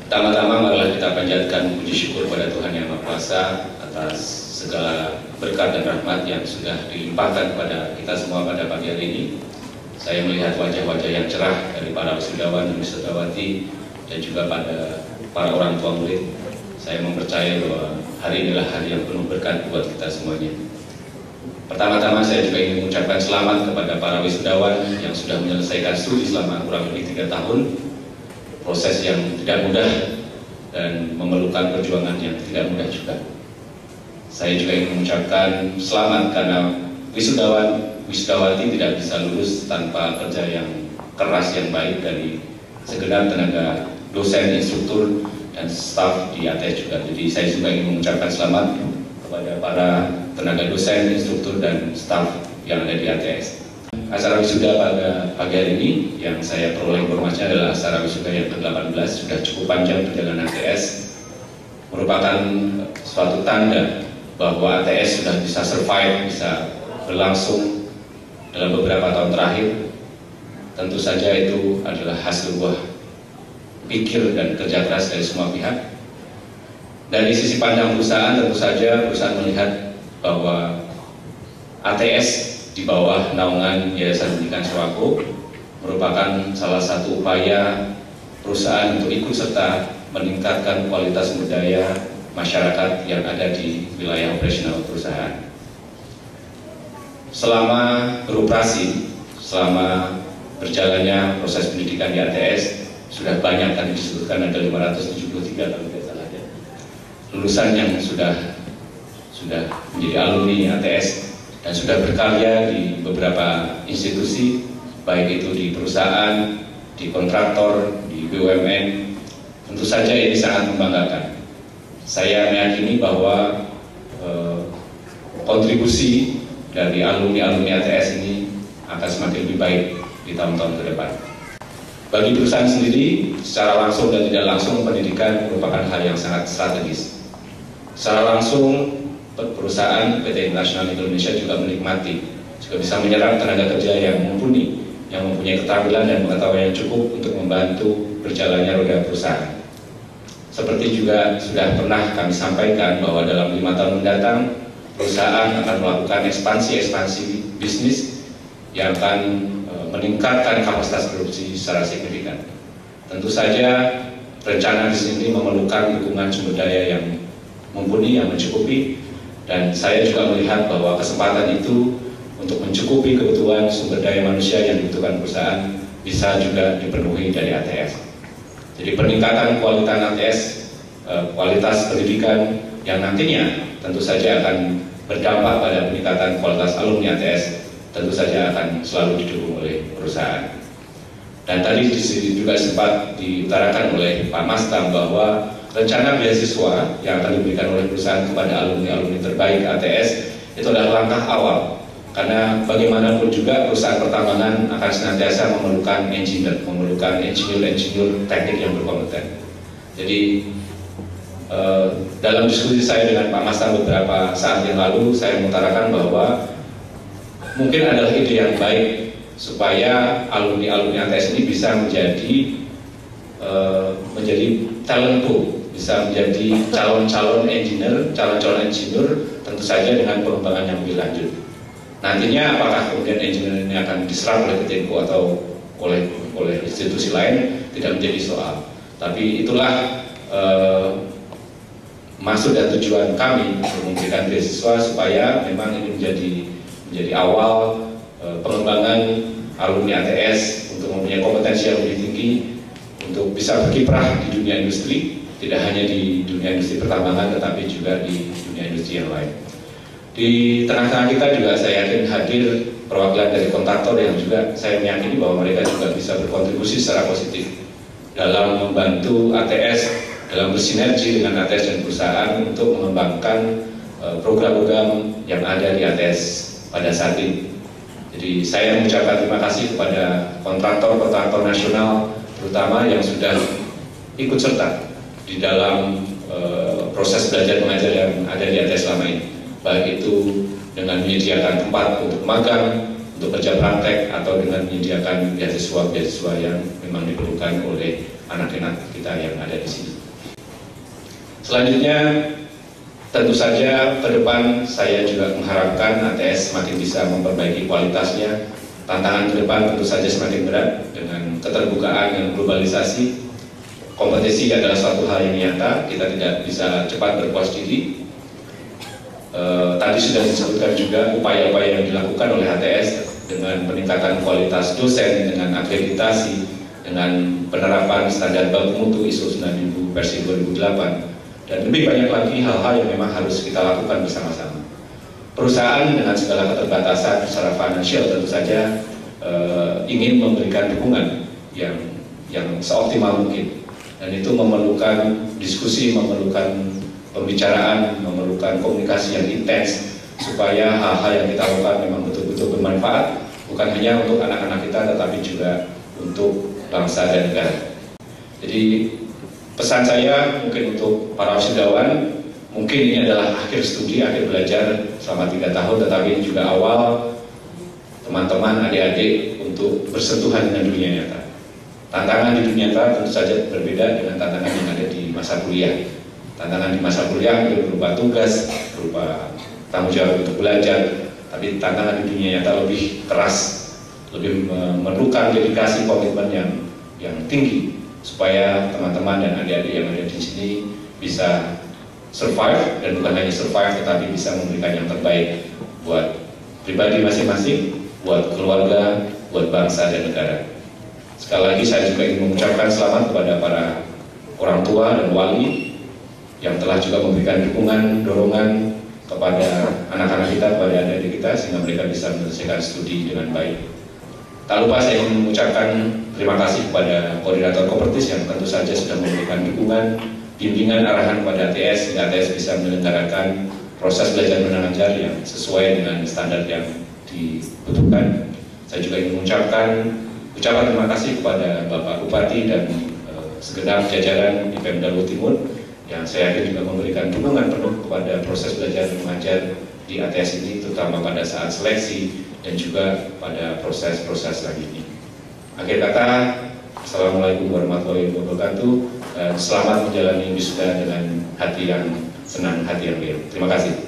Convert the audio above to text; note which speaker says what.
Speaker 1: Pertama-tama marilah kita panjatkan puji syukur pada Tuhan Yang Maha Kuasa atas segala berkat dan rahmat yang sudah dilimpahkan kepada kita semua pada pagi hari ini. Saya melihat wajah-wajah yang cerah dari para wisudawan dan wisudawati dan juga pada para orang tua murid. Saya mempercayai bahwa hari inilah hari yang penuh berkat buat kita semuanya. Pertama-tama saya juga ingin mengucapkan selamat kepada para wisudawan yang sudah menyelesaikan studi selama kurang lebih 3 tahun. Proses yang tidak mudah dan memerlukan perjuangan yang tidak mudah juga. Saya juga ingin mengucapkan selamat karena wisudawati tidak bisa lulus tanpa kerja yang keras yang baik dari segenap tenaga dosen, instruktur, dan staf di ATS juga. Jadi saya juga ingin mengucapkan selamat kepada para tenaga dosen, instruktur, dan staf yang ada di ATS. Acara wisuda pada pagi hari ini yang saya peroleh informasinya adalah acara wisuda yang ke-18, sudah cukup panjang perjalanan ATS, merupakan suatu tanda bahwa ATS sudah bisa survive, bisa berlangsung dalam beberapa tahun terakhir. Tentu saja itu adalah hasil buah pikir dan kerja keras dari semua pihak. Dari sisi pandang perusahaan, tentu saja perusahaan melihat bahwa ATS di bawah naungan Yayasan Pendidikan Sewako merupakan salah satu upaya perusahaan untuk ikut serta meningkatkan kualitas sumber daya masyarakat yang ada di wilayah operasional perusahaan. Selama beroperasi, selama berjalannya proses pendidikan di ATS, sudah banyak tadi disebutkan, ada 573 kalau tidak salah ya, lulusan yang sudah menjadi alumni ATS dan sudah berkarya di beberapa institusi, baik itu di perusahaan, di kontraktor, di BUMN. Tentu saja ini sangat membanggakan. Saya meyakini bahwa kontribusi dari alumni-alumni ATS ini akan semakin lebih baik di tahun-tahun ke depan. Bagi perusahaan sendiri, secara langsung dan tidak langsung, pendidikan merupakan hal yang sangat strategis. Secara langsung, perusahaan PT International Indonesia juga menikmati, juga bisa menyerap tenaga kerja yang mumpuni, yang mempunyai keterampilan dan pengetahuan yang cukup untuk membantu berjalannya roda perusahaan. Seperti juga sudah pernah kami sampaikan bahwa dalam 5 tahun mendatang, perusahaan akan melakukan ekspansi bisnis yang akan meningkatkan kapasitas produksi secara signifikan. Tentu saja rencana bisnis ini memerlukan dukungan sumber daya yang mumpuni, yang mencukupi, dan saya juga melihat bahwa kesempatan itu untuk mencukupi kebutuhan sumber daya manusia yang dibutuhkan perusahaan bisa juga dipenuhi dari ATS. Jadi peningkatan kualitas ATS, kualitas pendidikan yang nantinya tentu saja akan berdampak pada peningkatan kualitas alumni ATS, tentu saja akan selalu didukung oleh perusahaan. Dan tadi juga sempat diutarakan oleh Pak Mastam bahwa rencana beasiswa yang akan diberikan oleh perusahaan kepada alumni-alumni terbaik ATS itu adalah langkah awal, karena bagaimanapun juga perusahaan pertambangan akan senantiasa memerlukan insinyur teknik yang berkompeten. Jadi dalam diskusi saya dengan Pak Mastam beberapa saat yang lalu, saya mengutarakan bahwa mungkin adalah ide yang baik supaya alumni-alumni ATS ini bisa menjadi talent pool, bisa menjadi calon-calon engineer, tentu saja dengan pengembangan yang lebih lanjut. Nantinya apakah kemudian engineer ini akan diserap oleh PT INCO atau oleh institusi lain tidak menjadi soal. Tapi itulah maksud dan tujuan kami untuk memberikan beasiswa supaya memang ini menjadi awal pengembangan alumni ATS untuk mempunyai kompetensi yang lebih tinggi untuk bisa berkiprah di dunia industri, tidak hanya di dunia industri pertambangan tetapi juga di dunia industri yang lain. Di tengah-tengah kita juga saya yakin hadir perwakilan dari kontraktor yang juga saya meyakini bahwa mereka juga bisa berkontribusi secara positif dalam membantu ATS, dalam bersinergi dengan ATS dan perusahaan untuk mengembangkan program-program yang ada di ATS pada saat ini. Jadi saya mengucapkan terima kasih kepada kontraktor nasional terutama yang sudah ikut serta di dalam proses belajar mengajar yang ada di ATS selama ini, baik itu dengan menyediakan tempat untuk magang, untuk kerja praktek, atau dengan menyediakan beasiswa yang memang diperlukan oleh anak-anak kita yang ada di sini. Selanjutnya, tentu saja ke depan saya juga mengharapkan ATS semakin bisa memperbaiki kualitasnya. Tantangan ke depan tentu saja semakin berat dengan keterbukaan dan globalisasi. Kompetisi adalah suatu hal yang nyata, kita tidak bisa cepat berpuas diri. Tadi sudah disebutkan juga upaya-upaya yang dilakukan oleh ATS dengan peningkatan kualitas dosen, dengan akreditasi, dengan penerapan standar baku mutu ISO 9000 versi 2008, dan lebih banyak lagi hal-hal yang memang harus kita lakukan bersama-sama. Perusahaan dengan segala keterbatasan secara finansial tentu saja ingin memberikan dukungan yang seoptimal mungkin, dan itu memerlukan diskusi, memerlukan pembicaraan, memerlukan komunikasi yang intens supaya hal-hal yang kita lakukan memang betul-betul bermanfaat, bukan hanya untuk anak-anak kita tetapi juga untuk bangsa dan negara. Jadi pesan saya mungkin untuk para wisudawan, mungkin ini adalah akhir studi, akhir belajar selama 3 tahun, tetapi ini juga awal teman-teman, adik-adik untuk bersentuhan dengan dunia nyata. Tantangan di dunia nyata tentu saja berbeda dengan tantangan yang ada di masa kuliah. Tantangan di masa kuliah itu berupa tugas, berupa tanggung jawab untuk belajar, tapi tantangan di dunia nyata lebih keras, lebih memerlukan dedikasi komitmen yang tinggi supaya teman-teman dan adik-adik yang ada di sini bisa survive, dan bukan hanya survive tetapi bisa memberikan yang terbaik buat pribadi masing-masing, buat keluarga, buat bangsa dan negara. Sekali lagi saya juga ingin mengucapkan selamat kepada para orang tua dan wali yang telah juga memberikan dukungan, dorongan kepada anak-anak kita, kepada adik-adik kita, sehingga mereka bisa menyelesaikan studi dengan baik. Tak lupa saya ingin mengucapkan terima kasih kepada koordinator Kopertis yang tentu saja sudah memberikan dukungan, bimbingan, arahan kepada ATS, sehingga ATS bisa menyelenggarakan proses belajar mengajar yang sesuai dengan standar yang dibutuhkan. Saya juga ingin mengucapkan ucapan terima kasih kepada Bapak Bupati dan segenap jajaran di Pemda Luhut Timur yang saya yakin juga memberikan dukungan penuh kepada proses belajar mengajar di ATS ini, terutama pada saat seleksi dan juga pada proses-proses selanjutnya. Akhir kata, Assalamualaikum warahmatullahi wabarakatuh, dan selamat menjalani wisuda dengan hati yang senang, hati yang riang. Terima kasih.